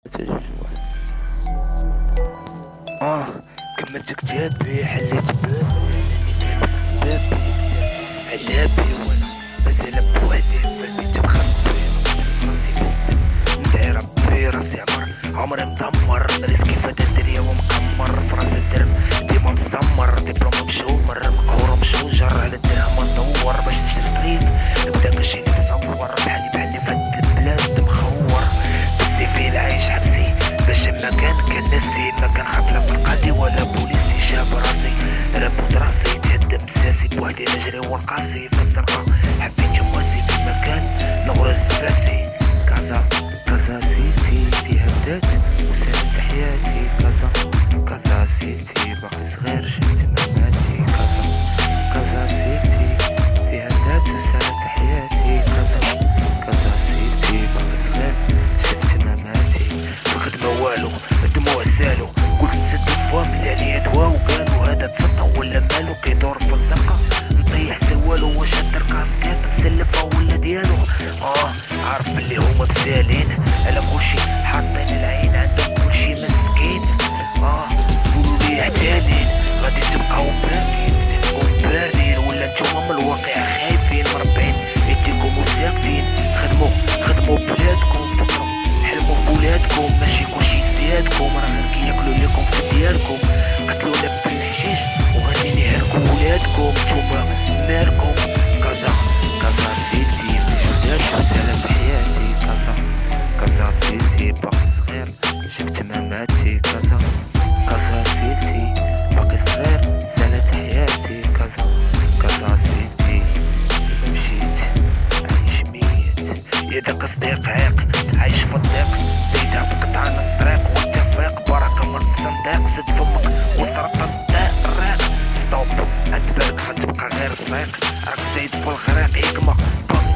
تجوج واحد. كملت كتابي، حليت بابي، لاني لابس بابي علابي، وانا مازال بوحدي في البيت مخبي. راسي بس ندعي ربي، راسي عمري مدمر، ريسكي فهاد الدنيا ومقمر، في راسي الدرب ديما مسمر، دبلوم مشومر، مقهور مشوجر، على الدرهم ندور باش نشري طريق، نبدا كلشي نتصور، بحالي فهاد البلاد مخور، بالسيفي العايش حبسي باش ما كان نسي، ما كان خاف لا من قاضي ولا بوليسي، شاب راسي رابط راسي تهدم مساسي، بوحدي نجري ورقاسي في الزنقة، حبيت مواسي في مكان نغرز باسي. كازا سيتي فيها بدات وسالت حياتي، كازا سيتي باقي صغير شفت مماتي، كازا سيتي فيها بدات وسالت حياتي، كازا سيتي باقي صغير شفت مماتي. الخدمة والو الدموع سالو، قلت نسد الفوام اللي عليا دوا، وقالوا هذا تصدق ولا مالو، كيدور في الزنقة نطيح سروالو، واش هاد الكاسكيت مسلفة ولا ديالو. عارف بلي هما بسالين على كلشي، حاطين العين عندهم كلشي مسكين. قولوا لي احتالين غادي تبقاو باردين، ولا نتوما من الواقع خايفين مربعين يديكم وساكتين. خدموا بلادكم، فكروا حلموا بولادكم، ماشي كلشي سيادكم، راه غير كياكلو ليكم في ديالكم، قتلونا بالحشيش وغادي نهلكو ولادكم، نتوما مالكم. كازا سيتي بدات وسالت حياتي، كازا سيتي باقي صغير شفت مماتي، كازا سيتي باقي صغير سالت حياتي، كازا سيتي مشيت عايش ميت. يا داك صديق عيق عايش في الضيق، زيدها بقطعان الطريق والتفريق، بركة من الصنديق سد فمك وسرطان الريق. ستوب عتبالك غتبقى غير السيق، راك زايد في الغريق يكما باغي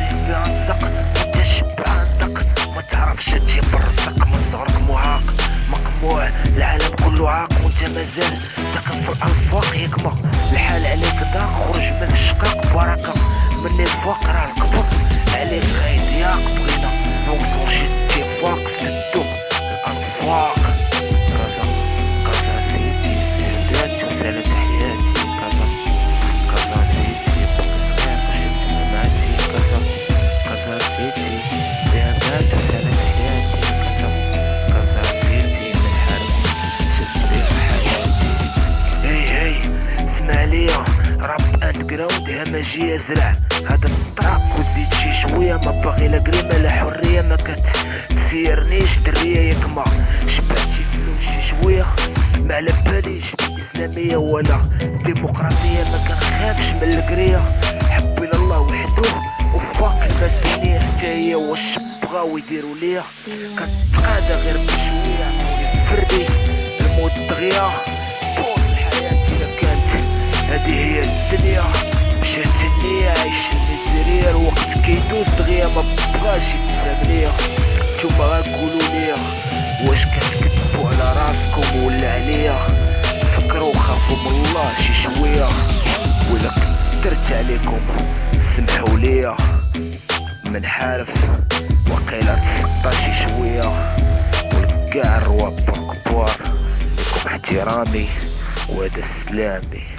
فيها نسق، وانت شبعان دق، ما تعرفش تجي بالرزق، من صغرك معاق مقموع، العالم كله عاق، وانت مازال ساكن في الافاق يكما الحال عليك ضاق، خرج من الشقاق، بركة من الفقر راه الكبر عليك غايد ياق، بغينا نوصلو شي اتفاق سدو الانفاق. كازا سيتي بدات وسالت حياتي، كازا سيتي باقي صغير شفت مماتي، كازا سيتي بدات وسالت حياتي، كازا سيتي من حرب شفت بيها حياتي. هي اسمع ليا راب اند جراوند همجية زرع هذا الطراب، وزيد شي شوية ما باغي لا قريمة لا حرية، ما كتسيرنيش درية ياك ما شبعتي فلوس شي شوية، ما على باليش بالإسلامية ولا ديمقراطية، ما كنخافش من القرية، حبي لله وحده وفاق المسؤولية، حتى هي واش بغاو يديروا ليا، كنتقاضى غير بشوية عطوني فردي الموت دغيا، طول حياتي الا كانت هذه هي الدنيا، مشات النية عايش الميزيريا، الوقت كيدوز دغيا ما بغاش يتفهم ليا، نتوما غنقولوا ليا واش كتكذبوا على راسكم ولا عليا، فكروا خافوا من الله شي شوية، ولا كثرت عليكم سمحوا ليا، من حارف وقيلا تسقطا شي شوية، والكاع الروابط الكبار لكم احترامي وهذا سلامي.